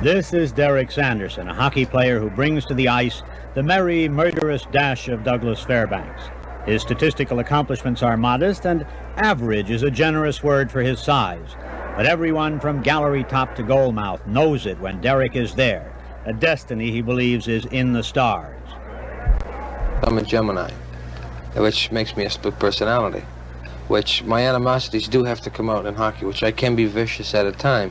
This is Derek Sanderson, a hockey player who brings to the ice the merry, murderous dash of Douglas Fairbanks. His statistical accomplishments are modest, and average is a generous word for his size. But everyone from gallery top to goalmouth knows it when Derek is there, a destiny he believes is in the stars. I'm a Gemini, which makes me a split personality, which my animosities do have to come out in hockey, which I can be vicious at a time.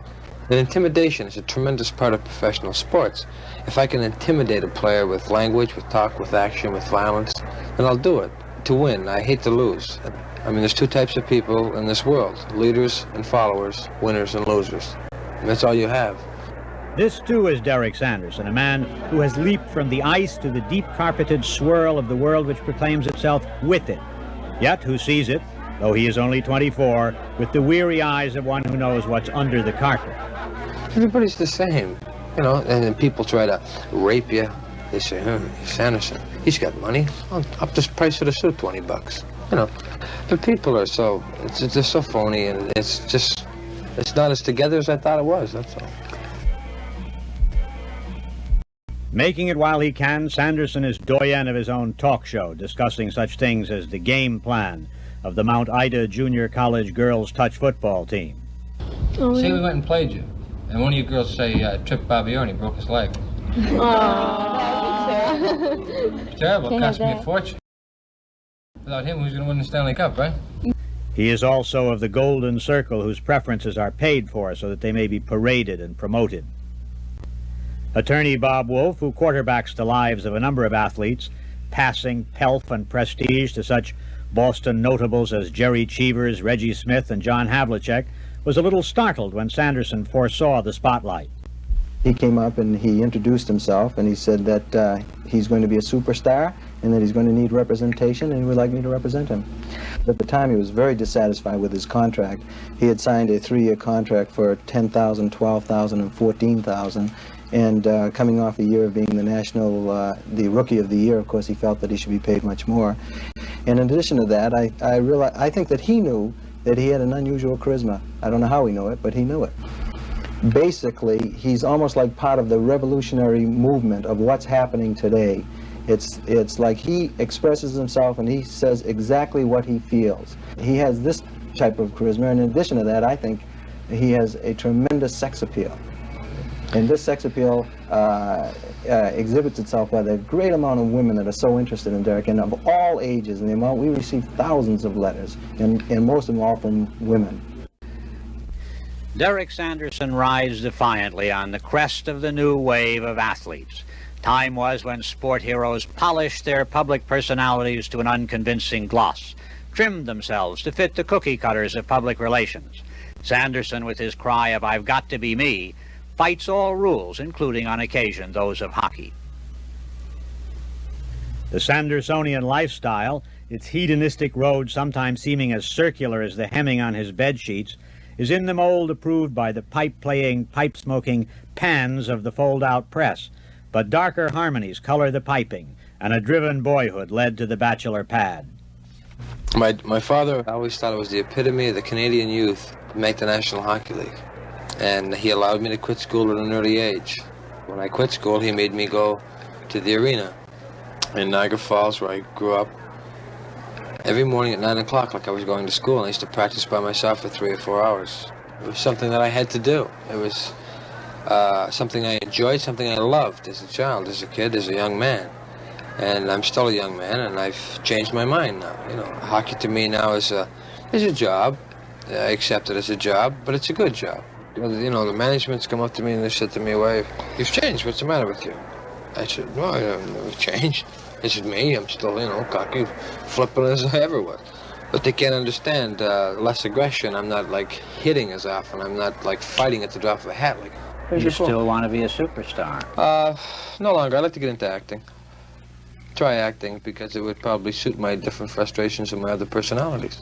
And intimidation is a tremendous part of professional sports. If I can intimidate a player with language, with talk, with action, with violence, then I'll do it. To win, I hate to lose. I mean, there's two types of people in this world, leaders and followers, winners and losers. And that's all you have. This, too, is Derek Sanderson, a man who has leaped from the ice to the deep-carpeted swirl of the world which proclaims itself with it, yet who sees it, though he is only 24, with the weary eyes of one who knows what's under the carpet. Everybody's the same, you know, and then people try to rape you. They say, Sanderson, he's got money. I'll up the price of the suit $20, you know. But people are so, they're so phony, and it's not as together as I thought it was, that's all. Making it while he can, Sanderson is doyen of his own talk show, discussing such things as the game plan of the Mount Ida Junior College girls touch football team. Oh, see, we went and played you, and one of you girls say tripped Bobby Orr and he broke his leg. Oh, terrible. It cost me a fortune. Without him, who's going to win the Stanley Cup, right? He is also of the Golden Circle, whose preferences are paid for so that they may be paraded and promoted. Attorney Bob Wolf, who quarterbacks the lives of a number of athletes, passing pelf and prestige to such Boston notables as Jerry Cheevers, Reggie Smith, and John Havlicek, was a little startled when Sanderson foresaw the spotlight. He came up and he introduced himself, and he said that he's going to be a superstar and that he's going to need representation, and he would like me to represent him. At the time, he was very dissatisfied with his contract. He had signed a 3-year contract for $10,000, $12,000, and $14,000. And coming off a year of being the Rookie of the Year, of course, he felt that he should be paid much more. And in addition to that, I think that he knew that he had an unusual charisma. I don't know how he knew it, but he knew it. Basically, he's almost like part of the revolutionary movement of what's happening today. It's like he expresses himself and he says exactly what he feels. He has this type of charisma, and in addition to that, I think he has a tremendous sex appeal. And this sex appeal exhibits itself by the great amount of women that are so interested in Derek, and of all ages. And the amount, we receive thousands of letters, and most of them all from women. Derek Sanderson rides defiantly on the crest of the new wave of athletes. Time was when sport heroes polished their public personalities to an unconvincing gloss, trimmed themselves to fit the cookie cutters of public relations. Sanderson, with his cry of "I've got to be me," fights all rules, including on occasion those of hockey. The Sandersonian lifestyle, its hedonistic road sometimes seeming as circular as the hemming on his bed sheets, is in the mold approved by the pipe-playing, pipe-smoking pans of the fold-out press. But darker harmonies color the piping, and a driven boyhood led to the bachelor pad. My father always thought it was the epitome of the Canadian youth to make the National Hockey League. And he allowed me to quit school at an early age. When I quit school, he made me go to the arena in Niagara Falls, where I grew up, every morning at 9 o'clock like I was going to school, and I used to practice by myself for 3 or 4 hours. It was something that I had to do. It was something I enjoyed, something I loved as a child, as a kid, as a young man. And I'm still a young man, and I've changed my mind now. You know, hockey to me now is a job. I accept it as a job, but it's a good job. You know, the management's come up to me and they said to me, "Well, you've changed. What's the matter with you?" I said, "No, I haven't changed. It's just me. I'm still, you know, cocky, flipping as I ever was." But they can't understand less aggression. I'm not, like, hitting as often. I'm not, like, fighting at the drop of a hat. Like, You still want to be a superstar? No longer. I'd like to get into acting. Try acting, because it would probably suit my different frustrations and my other personalities.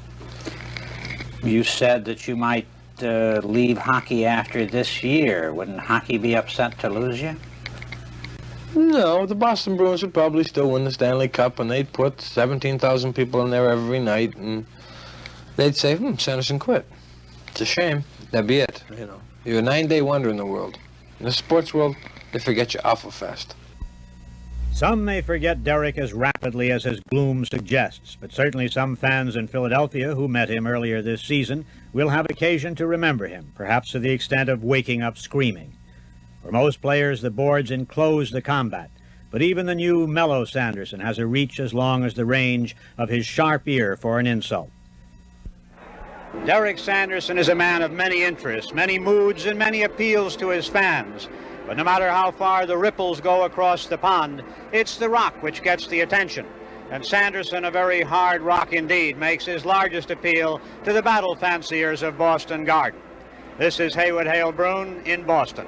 You said that you might leave hockey after this year. Wouldn't hockey be upset to lose you? No, the Boston Bruins would probably still win the Stanley Cup, and they'd put 17,000 people in there every night, and they'd say, Sanderson quit. It's a shame. That'd be it, you know. You're a 9-day wonder in the world. In the sports world, they forget you awful fast. Some may forget Derek as rapidly as his gloom suggests, but certainly some fans in Philadelphia who met him earlier this season will have occasion to remember him, perhaps to the extent of waking up screaming. For most players, the boards enclose the combat, but even the new mellow Sanderson has a reach as long as the range of his sharp ear for an insult. Derek Sanderson is a man of many interests, many moods, and many appeals to his fans. But no matter how far the ripples go across the pond, it's the rock which gets the attention. And Sanderson, a very hard rock indeed, makes his largest appeal to the battle fanciers of Boston Garden. This is Heywood Hale Broun in Boston.